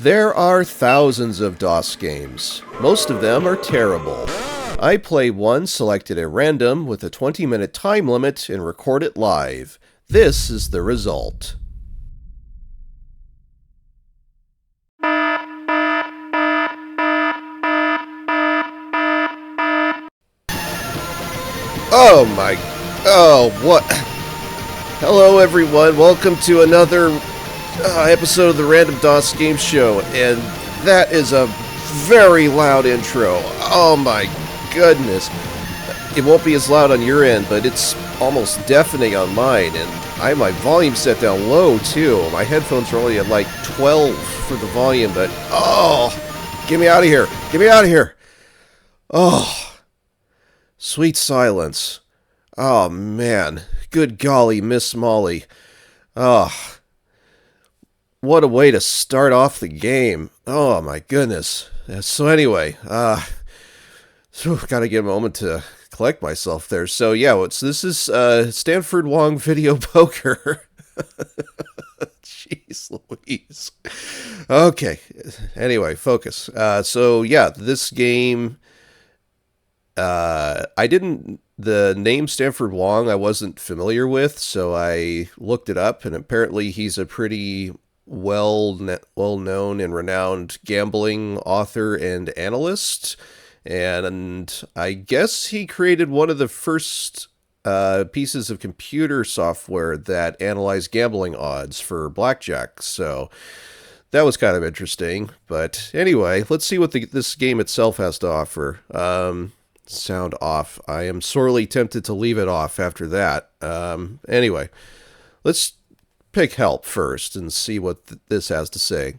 There are thousands of DOS games. Most of them are terrible. I play one selected at random with a 20-minute time limit and record it live. This is the result. Oh my... Oh, what... Hello everyone, welcome to another episode of the Random DOS Game Show, and that is a very loud intro. Oh my goodness. It won't be as loud on your end, but it's almost deafening on mine, and I have my volume set down low too. My headphones are only at like 12 for the volume, but oh, get me out of here. Get me out of here. Oh, sweet silence. Oh man, good golly, Miss Molly. Oh, what a way to start off the game. Oh my goodness. So anyway, gotta get a moment to collect myself there. So yeah, this is Stanford Wong Video Poker. Jeez Louise. Okay, anyway, focus. So yeah, this game, the name Stanford Wong I wasn't familiar with, so I looked it up, and apparently he's a pretty well-known and renowned gambling author and analyst, and I guess he created one of the first pieces of computer software that analyzed gambling odds for blackjack, so that was kind of interesting. But anyway, let's see what this game itself has to offer. Sound off. I am sorely tempted to leave it off after that. Anyway, let's pick help first and see what this has to say.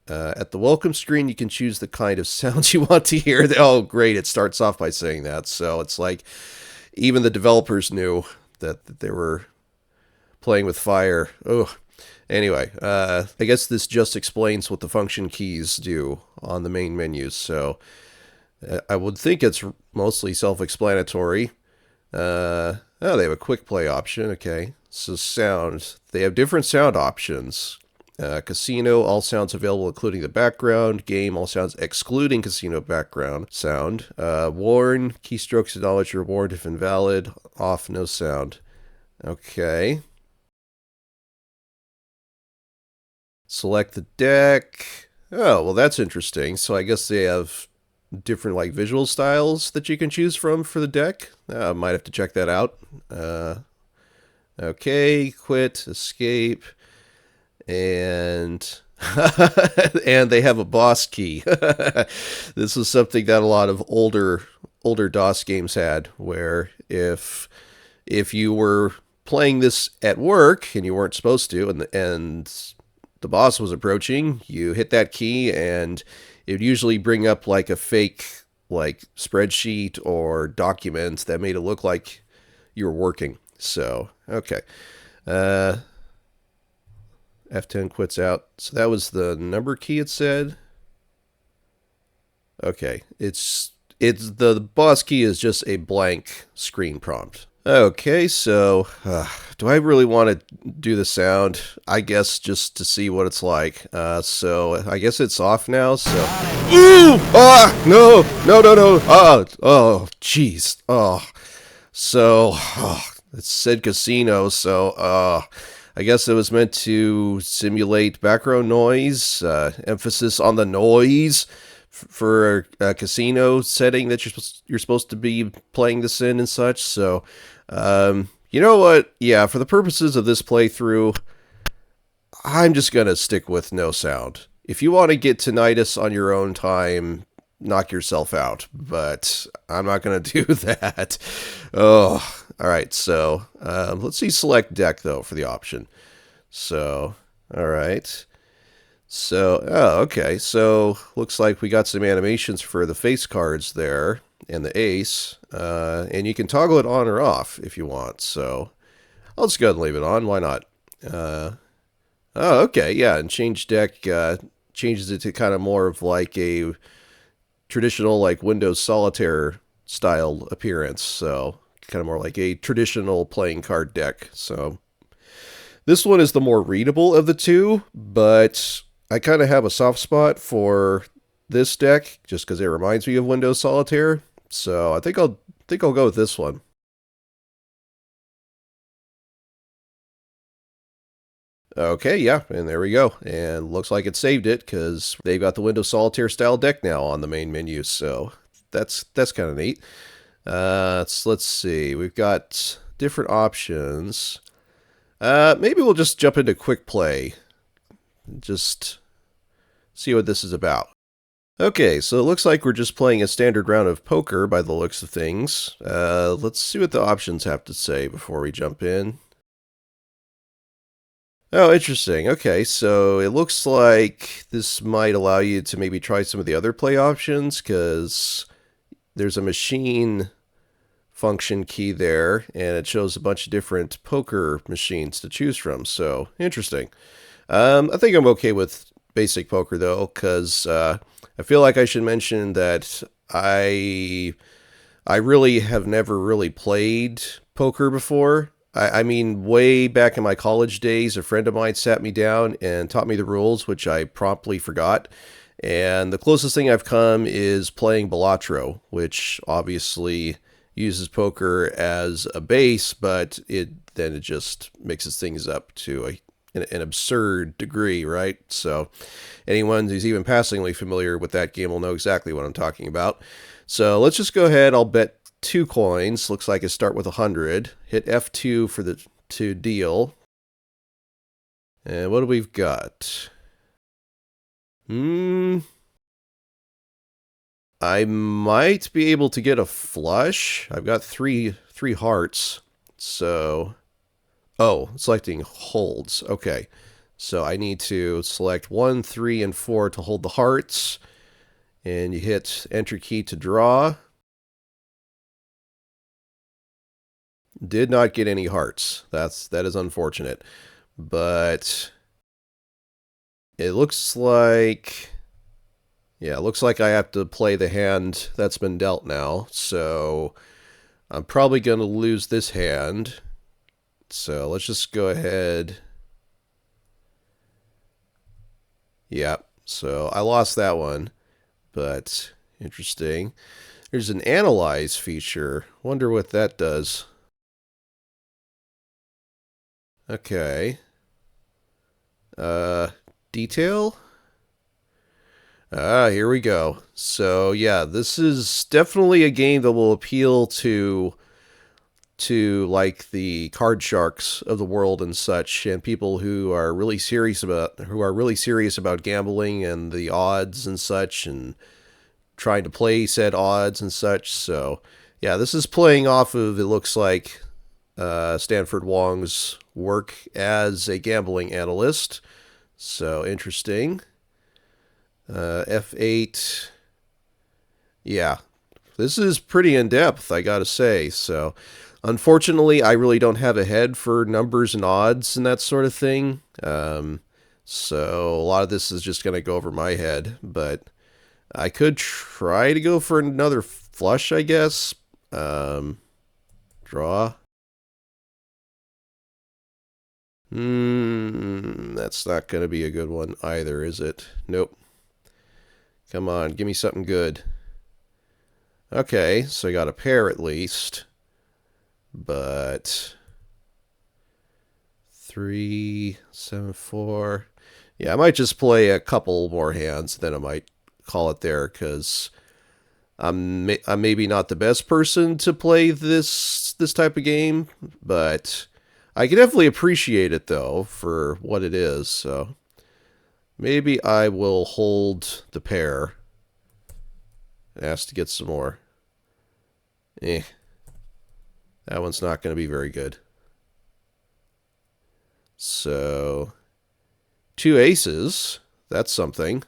At the welcome screen, you can choose the kind of sounds you want to hear. Oh, great. It starts off by saying that. So it's like even the developers knew that they were playing with fire. Oh, anyway, I guess this just explains what the function keys do on the main menu. So I would think it's mostly self-explanatory. Oh, they have a quick play option. Okay. So sound. They have different sound options. Casino, all sounds available including the background. Game, all sounds excluding casino background sound. Warn, keystrokes acknowledge you're warned if invalid. Off, no sound. Okay. Select the deck. Oh, well that's interesting. So I guess they have different like visual styles that you can choose from for the deck. Might have to check that out. Okay, quit, escape, and and they have a boss key. This is something that a lot of older DOS games had, where if you were playing this at work and you weren't supposed to, and the boss was approaching, you hit that key and it would usually bring up like a fake like spreadsheet or document that made it look like you were working. So, okay. F10 quits out. So that was the number key it said. Okay. It's the boss key is just a blank screen prompt. Okay, so do I really want to do the sound? I guess just to see what it's like. So I guess it's off now. So, ooh, no, oh, jeez, so it said casino. So I guess it was meant to simulate background noise. Emphasis on the noise for a casino setting that you're supposed to be playing this in and such. So, you know what? Yeah, for the purposes of this playthrough, I'm just gonna stick with no sound. If you want to get tinnitus on your own time, knock yourself out. But I'm not gonna do that. Oh, all right. So let's see. Select deck though for the option. So, all right. So, oh, okay. So, looks like we got some animations for the face cards there and the ace. And you can toggle it on or off if you want. So, I'll just go ahead and leave it on. Why not? Oh, okay. Yeah, and change deck changes it to kind of more of like a traditional like Windows Solitaire style appearance. So, kind of more like a traditional playing card deck. So, this one is the more readable of the two, but I kind of have a soft spot for this deck just because it reminds me of Windows Solitaire. So I think I'll go with this one. Okay, yeah, and there we go. And looks like it saved it because they've got the Windows Solitaire style deck now on the main menu. So that's kind of neat. Let's see. We've got different options. Maybe we'll just jump into quick play. Just see what this is about. Okay, so it looks like we're just playing a standard round of poker by the looks of things. Let's see what the options have to say before we jump in. Oh, interesting. Okay, so it looks like this might allow you to maybe try some of the other play options because there's a machine function key there and it shows a bunch of different poker machines to choose from. So, interesting. I think I'm okay with basic poker though because I feel like I should mention that I really have never really played poker before. I mean, way back in my college days, a friend of mine sat me down and taught me the rules, which I promptly forgot. And the closest thing I've come is playing Balatro, which obviously uses poker as a base, but it just mixes things up to an absurd degree, right? So anyone who's even passingly familiar with that game will know exactly what I'm talking about. So let's just go ahead. I'll bet 2 coins. Looks like I start with 100. Hit F2 for the to deal. And what do we've got? I might be able to get a flush. I've got three hearts. So, oh, selecting holds. Okay. So I need to select 1, 3, and 4 to hold the hearts. And you hit enter key to draw. Did not get any hearts. That is unfortunate. But it looks like, yeah, it looks like I have to play the hand that's been dealt now. So I'm probably going to lose this hand. So let's just go ahead. Yeah, so I lost that one. But interesting. There's an analyze feature. Wonder what that does. Okay. Detail? Here we go. So yeah, this is definitely a game that will appeal to like the card sharks of the world and such, and people who are really serious about gambling and the odds and such, and trying to play said odds and such. So yeah, this is playing off of, it looks like, Stanford Wong's work as a gambling analyst. So interesting. F8. Yeah, this is pretty in depth, I gotta say. So, unfortunately, I really don't have a head for numbers and odds and that sort of thing. So, a lot of this is just gonna go over my head. But I could try to go for another flush, I guess. Draw. That's not going to be a good one either, is it? Nope. Come on, give me something good. Okay, so I got a pair at least. But 3, 7, 4. Yeah, I might just play a couple more hands, then I might call it there, because I'm maybe not the best person to play this type of game, but I can definitely appreciate it, though, for what it is. So maybe I will hold the pair. Ask to get some more. That one's not going to be very good. So 2 aces. That's something.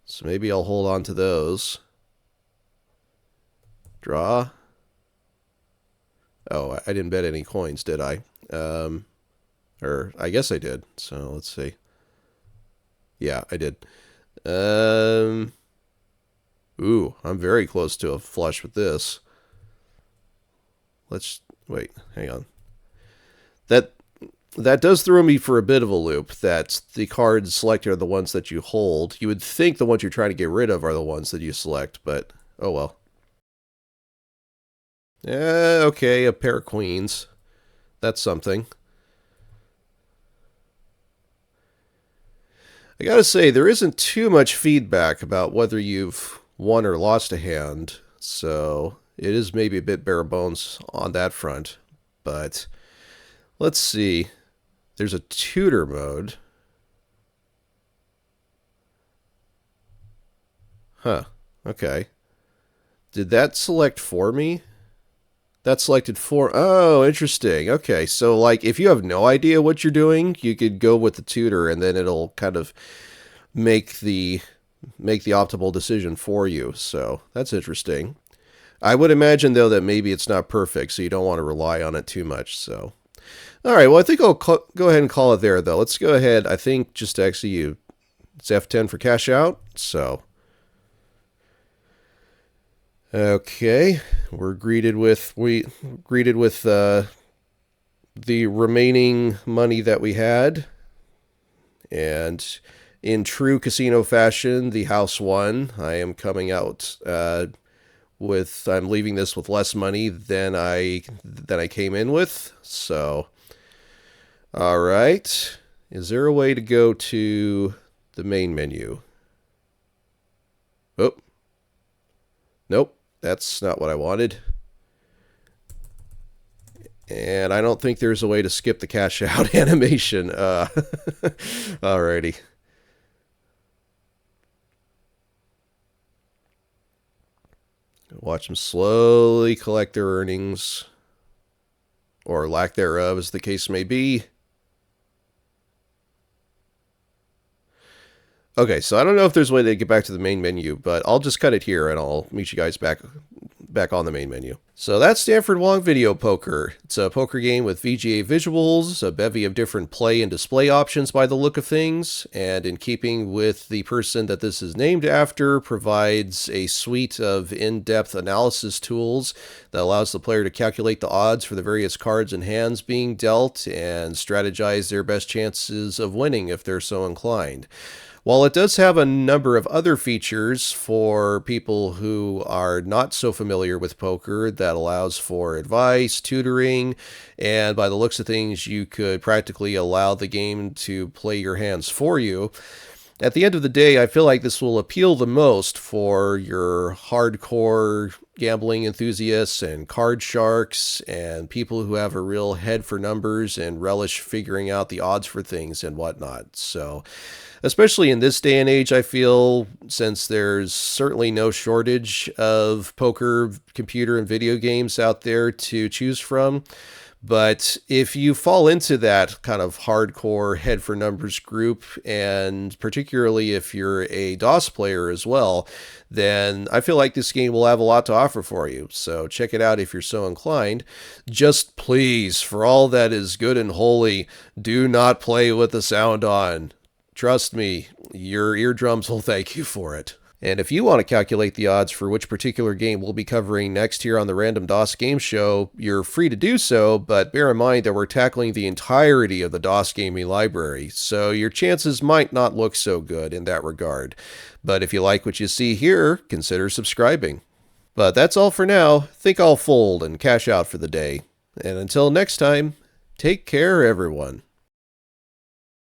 So maybe I'll hold on to those. Draw. Oh, I didn't bet any coins, did I? Or I guess I did. So let's see. Yeah, I did. Ooh, I'm very close to a flush with this. Let's wait. Hang on. That does throw me for a bit of a loop, that the cards selected are the ones that you hold. You would think the ones you're trying to get rid of are the ones that you select, but oh well. Okay, a pair of queens. That's something. I gotta say, there isn't too much feedback about whether you've won or lost a hand, so it is maybe a bit bare bones on that front. But let's see. There's a tutor mode. Huh. Okay. Did that select for me? That selected for... Oh, interesting. Okay, so like if you have no idea what you're doing, you could go with the tutor and then it'll kind of make the optimal decision for you. So that's interesting. I would imagine though that maybe it's not perfect, so you don't want to rely on it too much. So, all right. Well, I think I'll go ahead and call it there though. Let's go ahead. I think just actually it's F10 for cash out. So, okay, we're greeted with the remaining money that we had, and in true casino fashion, the house won. I am coming out I'm leaving this with less money than I came in with. So, all right. Is there a way to go to the main menu? Oh, nope. That's not what I wanted. And I don't think there's a way to skip the cash out animation. Alrighty. Watch them slowly collect their earnings, or lack thereof, as the case may be. Okay, so I don't know if there's a way to get back to the main menu, but I'll just cut it here and I'll meet you guys back on the main menu. So that's Stanford Wong Video Poker. It's a poker game with VGA visuals, a bevy of different play and display options by the look of things, and in keeping with the person that this is named after, provides a suite of in-depth analysis tools that allows the player to calculate the odds for the various cards and hands being dealt and strategize their best chances of winning if they're so inclined. While it does have a number of other features for people who are not so familiar with poker that allows for advice, tutoring, and by the looks of things, you could practically allow the game to play your hands for you. At the end of the day, I feel like this will appeal the most for your hardcore gambling enthusiasts and card sharks and people who have a real head for numbers and relish figuring out the odds for things and whatnot. So, especially in this day and age, I feel, since there's certainly no shortage of poker, computer, and video games out there to choose from. But if you fall into that kind of hardcore head for numbers group, and particularly if you're a DOS player as well, then I feel like this game will have a lot to offer for you. So check it out if you're so inclined. Just please, for all that is good and holy, do not play with the sound on. Trust me, your eardrums will thank you for it. And if you want to calculate the odds for which particular game we'll be covering next here on the Random DOS Game Show, you're free to do so, but bear in mind that we're tackling the entirety of the DOS gaming library, so your chances might not look so good in that regard. But if you like what you see here, consider subscribing. But that's all for now. Think I'll fold and cash out for the day. And until next time, take care, everyone.